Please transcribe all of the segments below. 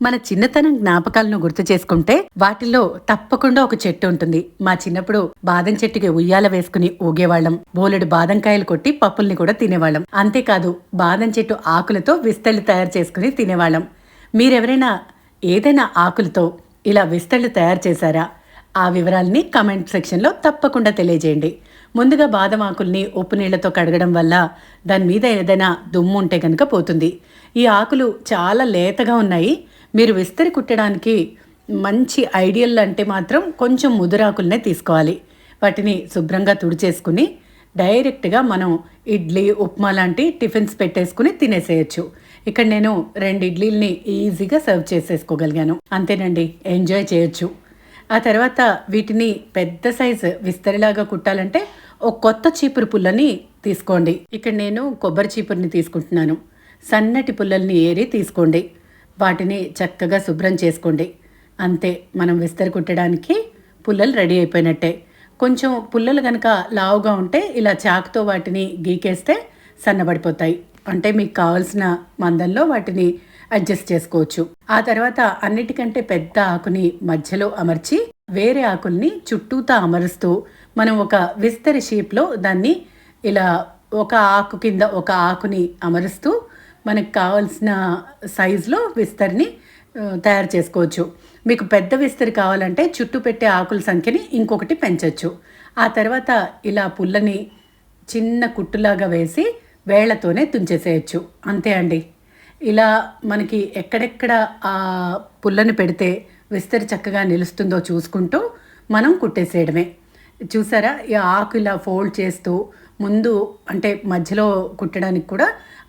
మన చిన్నతనం జ్ఞాపకాలను గుర్తు చేసుకుంటే వాటిల్లో తప్పకుండా ఒక చెట్టు ఉంటుంది. మా చిన్నప్పుడు బాదం చెట్టుకి ఉయ్యాల వేసుకుని ఊగేవాళ్ళం. బోలెడు బాదంకాయలు కొట్టి పప్పుల్ని కూడా తినేవాళ్ళం. అంతేకాదు బాదం చెట్టు ఆకులతో విస్తళ్ళు తయారు చేసుకుని తినేవాళ్ళం. మీరెవరైనా ఏదైనా ఆకులతో ఇలా విస్తళ్ళు తయారు చేశారా? ఆ వివరాల్ని కమెంట్ సెక్షన్లో తప్పకుండా తెలియజేయండి. ముందుగా బాదం ఆకుల్ని ఉప్పు నీళ్లతో కడగడం వల్ల దాని మీద ఏదైనా దుమ్ము ఉంటే కనుక పోతుంది. ఈ ఆకులు చాలా లేతగా ఉన్నాయి. మీరు విస్తరి కుట్టడానికి మంచి ఐడియల్ అంటే మాత్రం కొంచెం ముదురాకులనే తీసుకోవాలి. వాటిని శుభ్రంగా తుడిచేసుకుని డైరెక్ట్గా మనం ఇడ్లీ, ఉప్మా లాంటి టిఫిన్స్ పెట్టేసుకుని తినేసేయచ్చు. ఇక్కడ నేను 2 ఇడ్లీల్ని ఈజీగా సర్వ్ చేసేసుకోగలిగాను. అంతేనండి, ఎంజాయ్ చేయొచ్చు. ఆ తర్వాత వీటిని పెద్ద సైజు విస్తరిలాగా కుట్టాలంటే ఒక కొత్త చీపురు పుల్లని తీసుకోండి. ఇక్కడ నేను కొబ్బరి చీపురుని తీసుకుంటున్నాను. సన్నటి పుల్లల్ని ఏరి తీసుకోండి. వాటిని చక్కగా శుభ్రం చేసుకోండి. అంతే, మనం విస్తరి కుట్టడానికి పుల్లలు రెడీ అయిపోయినట్టే. కొంచెం పుల్లలు కనుక లావుగా ఉంటే ఇలా చాకుతో వాటిని గీకేస్తే సన్నబడిపోతాయి. అంటే మీకు కావాల్సిన మందంలో వాటిని అడ్జస్ట్ చేసుకోవచ్చు. ఆ తర్వాత అన్నిటికంటే పెద్ద ఆకుని మధ్యలో అమర్చి వేరే ఆకుల్ని చుట్టూతా అమరుస్తూ మనం ఒక విస్తరి షేప్లో దాన్ని ఇలా ఒక ఆకు కింద ఒక ఆకుని అమరుస్తూ మనకు కావాల్సిన సైజులో విస్తరిని తయారు చేసుకోవచ్చు. మీకు పెద్ద విస్తరి కావాలంటే చుట్టూ పెట్టే ఆకుల సంఖ్యని ఇంకొకటి పెంచవచ్చు. ఆ తర్వాత ఇలా పుల్లని చిన్న కుట్టులాగా వేసి వేళ్లతోనే తుంచేసేయచ్చు. అంతే అండి. ఇలా మనకి ఎక్కడెక్కడ ఆ పుల్లని పెడితే విస్తరి చక్కగా నిలుస్తుందో చూసుకుంటూ మనం కుట్టేసేయడమే. చూసారా, ఈ ఆకు ఇలా ఫోల్డ్ చేస్తూ ముందు అంటే మధ్యలో కుట్టడానికి కూడా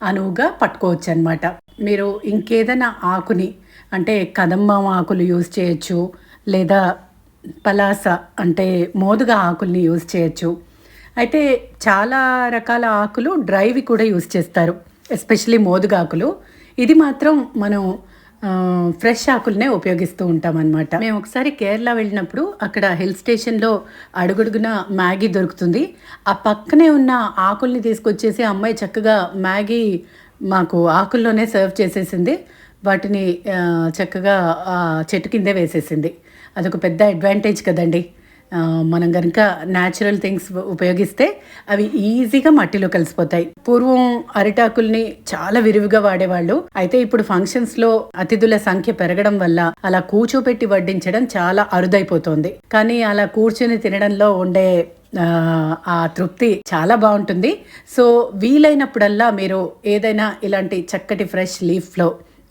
అనువుగా పట్టుకోవచ్చు అనమాట. మీరు ఇంకేదైనా ఆకుని అంటే కదంబం ఆకులు యూజ్ చేయొచ్చు, లేదా పలాస అంటే మోదుగా ఆకుల్ని యూజ్ చేయొచ్చు. అయితే చాలా రకాల ఆకులు డ్రైవి కూడా యూజ్ చేస్తారు, ఎస్పెషలీ మోదుగా ఆకులు. ఇది మాత్రం మనం ఫ్రెష్ ఆకులనే ఉపయోగిస్తూ ఉంటాం అన్నమాట. మేము ఒకసారి కేరళ వెళ్ళినప్పుడు అక్కడ హిల్ స్టేషన్లో అడుగడుగున మ్యాగీ దొరుకుతుంది. ఆ పక్కనే ఉన్న ఆకుల్ని తీసుకొచ్చేసి అమ్మాయి చక్కగా మ్యాగీ మాకు ఆకుల్లోనే సర్వ్ చేసేసింది. వాటిని చక్కగా చెట్టు కిందే వేసేసింది. అదొక పెద్ద అడ్వాంటేజ్ కదండి. మనం కనుక న్యాచురల్ థింగ్స్ ఉపయోగిస్తే అవి ఈజీగా మట్టిలో కలిసిపోతాయి. పూర్వం అరిటాకుల్ని చాలా విరివిగా వాడేవాళ్ళు. అయితే ఇప్పుడు ఫంక్షన్స్లో అతిథుల సంఖ్య పెరగడం వల్ల అలా కూర్చోపెట్టి వడ్డించడం చాలా అరుదైపోతుంది. కానీ అలా కూర్చొని తినడంలో ఉండే ఆ తృప్తి చాలా బాగుంటుంది. సో వీలైనప్పుడల్లా మీరు ఏదైనా ఇలాంటి చక్కటి ఫ్రెష్ లీఫ్లో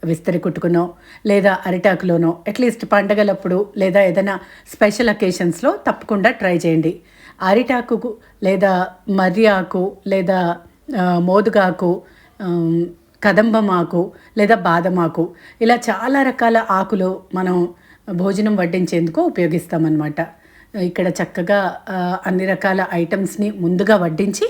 విస్తరి కుట్టుకునో లేదా అరిటాకులోనో అట్లీస్ట్ పండగలప్పుడు లేదా ఏదైనా స్పెషల్ అకేషన్స్లో తప్పకుండా ట్రై చేయండి. అరిటాకు లేదా మర్రి ఆకు లేదా మోదుగాకు, కదంబం ఆకు లేదా బాదం ఆకు, ఇలా చాలా రకాల ఆకులు మనం భోజనం వడ్డించేందుకు ఉపయోగిస్తామన్నమాట. ఇక్కడ చక్కగా అన్ని రకాల ఐటమ్స్ని ముందుగా వడ్డించి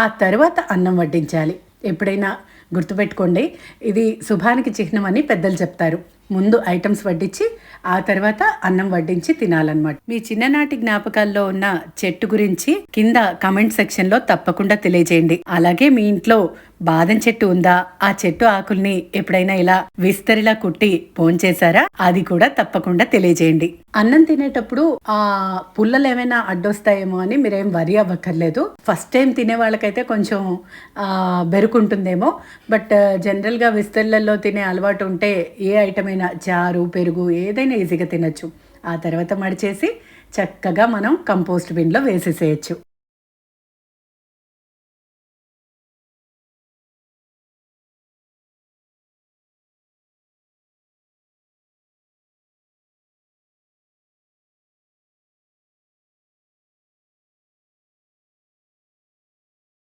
ఆ తర్వాత అన్నం వడ్డించాలి. ఎప్పుడైనా గుర్తుపెట్టుకోండి, ఇది శుభానికి చిహ్నం అని పెద్దలు చెప్తారు. ముందు ఐటమ్స్ వడ్డించి ఆ తర్వాత అన్నం వడ్డించి తినాలన్నమాట. మీ చిన్ననాటి జ్ఞాపకాల్లో ఉన్న చెట్టు గురించి కింద కమెంట్ సెక్షన్లో తప్పకుండా తెలియజేయండి. అలాగే మీ ఇంట్లో బాదం చెట్టు ఉందా? ఆ చెట్టు ఆకుల్ని ఎప్పుడైనా ఇలా విస్తరిలా కుట్టి భోంచేశారా? అది కూడా తప్పకుండా తెలియజేయండి. అన్నం తినేటప్పుడు ఆ పుల్లలు ఏమైనా అడ్డొస్తాయేమో అని మీరేం వరి అవ్వక్కర్లేదు. ఫస్ట్ టైం తినే వాళ్ళకైతే కొంచెం బెరుకుంటుందేమో, బట్ జనరల్గా విస్తర్లలో తినే అలవాటు ఉంటే ఏ ఐటమ్ అయినా చారు, పెరుగు ఏదైనా ఈజీగా తినచ్చు. ఆ తర్వాత మడిచేసి చక్కగా మనం కంపోస్ట్ బిన్లో వేసేసేయచ్చు.